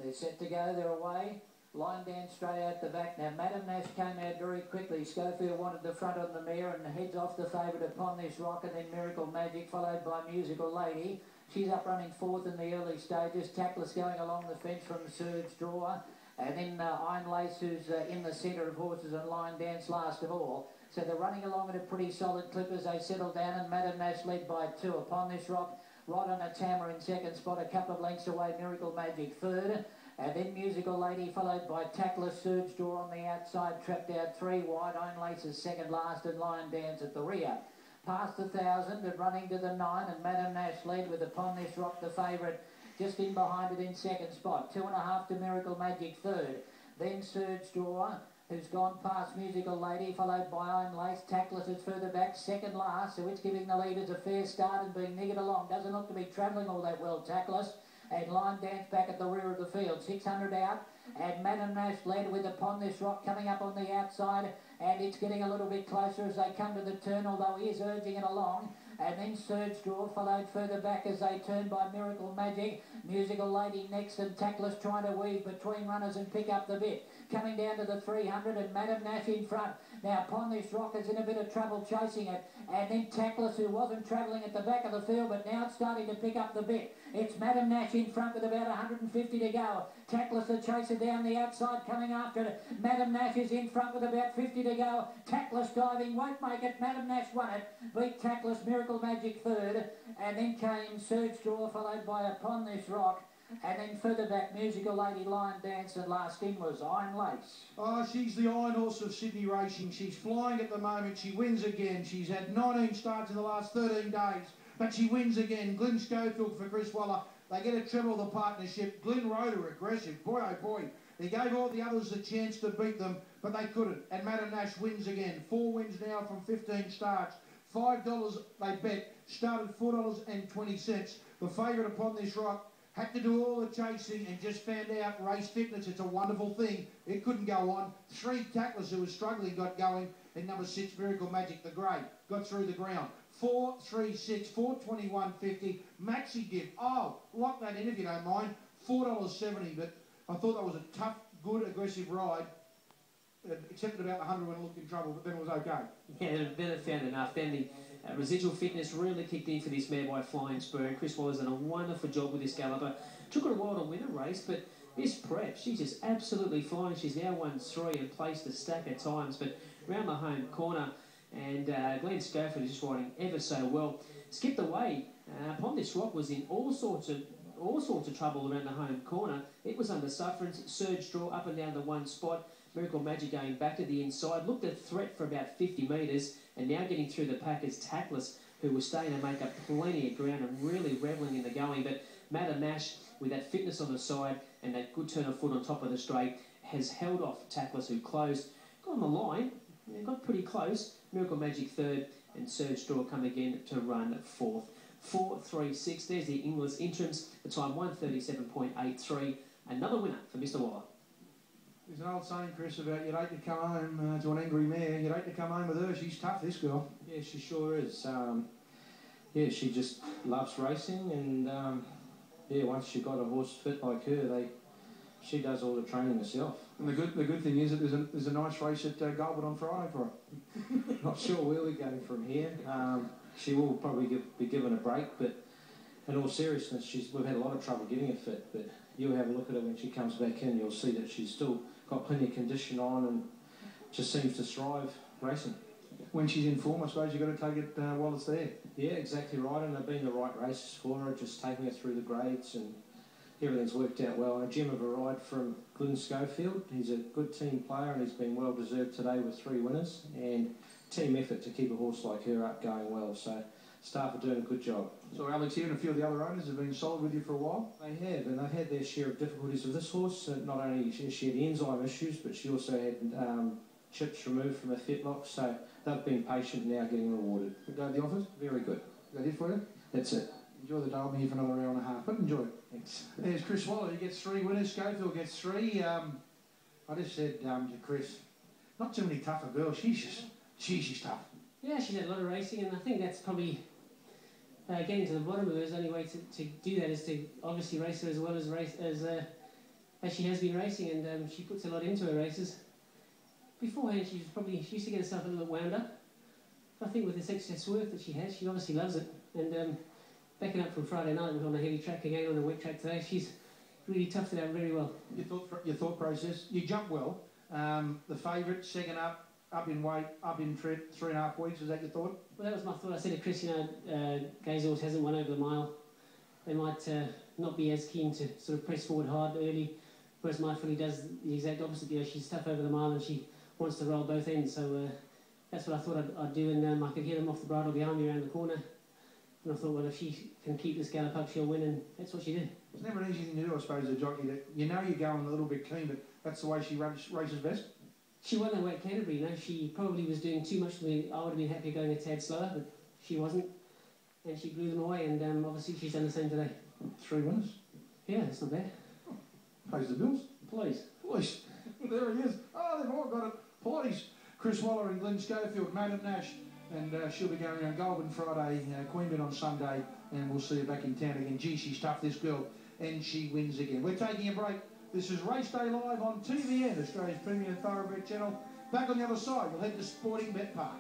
They're set to go, they're away. Line down straight out the back. Now, Madam Nash came out very quickly. Schofield wanted the front on the mare and heads off the favourite Upon This Rock, and then Miracle Magic, followed by Musical Lady. She's up running fourth in the early stages. Tackless going along the fence from Surge Draw. And then Iron Lace, who's in the centre of horses, and Line Dance last of all. So they're running along at a pretty solid clip as they settle down, and Madam Nash led by 2. Upon This Rock, right on a Tammer in second spot, a couple of lengths away, Miracle Magic third. And then Musical Lady, followed by Tackless, Surge Draw on the outside, trapped out 3 wide. Iron Lace is second last, and Lion Dance at the rear. Past the 1,000 and running to the 9, and Madam Nash led with Upon This Rock, the favourite, just in behind it in second spot. 2.5 to Miracle Magic third. Then Surge Draw, who's gone past Musical Lady, followed by Iron Lace. Tackless is further back, second last, so it's giving the leaders a fair start and being niggered along. Doesn't look to be travelling all that well, Tackless. And Line Dance back at the rear of the field. 600 out. And Madam Nash led with Upon This Rock coming up on the outside. And it's getting a little bit closer as they come to the turn, although he is urging it along. And then Surge Draw followed further back as they turn by Miracle Magic. Musical Lady next, and Tackless trying to weave between runners and pick up the bit. Coming down to the 300, and Madam Nash in front. Now Upon This Rock is in a bit of trouble chasing it. And then Tackless, who wasn't travelling at the back of the field, but now it's starting to pick up the bit. It's Madam Nash in front with about 150 to go. Tackless the chaser down the outside coming after it. Madam Nash is in front with about 50 to go. Tackless diving, won't make it. Madam Nash won it. Beat Tackless, Miracle Magic third. And then came Surge Draw, followed by Upon This Rock. And then further back, Musical Lady, Lion Dance, and last in was Iron Lace. Oh, she's the Iron Horse of Sydney Racing. She's flying at the moment. She wins again. She's had 19 starts in the last 13 days. But she wins again. Glenn Schofield for Chris Waller. They get a treble of the partnership. Glenn rode her aggressive. Boy, oh boy. He gave all the others a chance to beat them, but they couldn't. And Madam Nash wins again. 4 wins now from 15 starts. $5 they bet. Started $4.20. The favourite Upon This Rock had to do all the chasing and just found out race fitness. It's a wonderful thing. It couldn't go on. 3 Tacklers who was struggling got going. And number 6, Miracle Magic, the grey, got through the ground. 4, 3, 6, 421.50. Maxi dip. Oh, lock that in if you don't mind. $4.70. But I thought that was a tough, good, aggressive ride. Except about the 100 when it looked in trouble, but then it was okay. Yeah, then it found enough. Then the residual fitness really kicked in for this mare by Flying Spur. And Chris Waller's done a wonderful job with this galloper. Took her a while to win a race, but this prep, she's just absolutely flying. She's now won 3 and placed a stack at times, but round the home corner, and Glenn Schofield is just riding ever so well. Skipped away. Upon This Rock was in all sorts of trouble around the home corner. It was under sufferance. Surge Draw up and down the one spot. Miracle Magic going back to the inside. Looked a threat for about 50 metres, and now getting through the pack is Tackless, who was staying to make up plenty of ground and really revelling in the going. But Madam Nash, with that fitness on the side and that good turn of foot on top of the straight, has held off Tackless, who closed. Got on the line. Got pretty close. Miracle Magic third, and Surge Draw come again to run 4th. 4, 3, 6. There's the English entrance. The time 1:37.83. Another winner for Mr. Waller. There's an old saying, Chris, about you'd hate to come home to an angry mare. You'd hate to come home with her. She's tough, this girl. Yeah, she sure is. Yeah, she just loves racing, and yeah, once she got a horse fit like her, she does all the training herself. And the good thing is that there's a nice race at Goulburn on Friday for her. Not sure where we're going from here. She will probably be given a break, but in all seriousness, we've had a lot of trouble getting her fit. But you'll have a look at her when she comes back in. You'll see that she's still got plenty of condition on and just seems to thrive racing. When she's in form, I suppose you've got to take it while it's there. Yeah, exactly right, and they've been the right races for her, just taking her through the grades, and everything's worked out well. And a gem of a ride from Glenn Schofield. He's a good team player, and he's been well deserved today with 3 winners, and team effort to keep a horse like her up going well. So staff are doing a good job. So Alex here and a few of the other owners have been solid with you for a while? They have, and they've had their share of difficulties with this horse. Not only has she had enzyme issues, but she also had chips removed from her fetlock, so they've been patient now getting rewarded. Good day at the office? Very good. Is that it for you? That's it. Enjoy the day. I'll be here for another hour and a half, but enjoy it. Thanks. There's Chris Waller. He gets 3 winners. Schofield gets 3. I just said to Chris, not too many tougher girls. She's tough. Yeah, she's had a lot of racing, and I think that's probably getting to the bottom of it. The only way to do that is to obviously race her as well as as she has been racing, and she puts a lot into her races. Beforehand, she used to get herself a little wound up. But I think with this extra swerve that she has, she obviously loves it. And backing up from Friday night, we're on a heavy track again, on a wet track today. She's really toughed it out very well. Your thought process, you jump well. The favourite, second up in weight, up in trip, 3.5 weeks, is that your thought? Well, that was my thought. I said to Chris, Gazors hasn't won over the mile. They might not be as keen to sort of press forward hard early, whereas my filly does the exact opposite. She's tough over the mile and she wants to roll both ends. So that's what I thought I'd do, and I could hear them off the bridle behind me around the corner. And I thought, well, if she can keep this gallop up, she'll win, and that's what she did. It's never an easy thing to do, I suppose, as a jockey. That you're going a little bit clean, but that's the way she races best. She won that way at Canterbury. She probably was doing too much for me. I would have been happy going a tad slower, but she wasn't. And she blew them away, and obviously she's done the same today. 3 winners? Yeah, that's not bad. Pays the bills. Please. Please. There he is. Oh, they've all got it. Please. Chris Waller and Glenn Schofield, Madam Nash, and she'll be going around Goulburn Friday, Queanbeyan on Sunday, and we'll see her back in town again. Gee, she's tough, this girl, and she wins again. We're taking a break. This is Race Day Live on TVN, Australia's premier thoroughbred channel. Back on the other side, we'll head to Sporting Bet Park.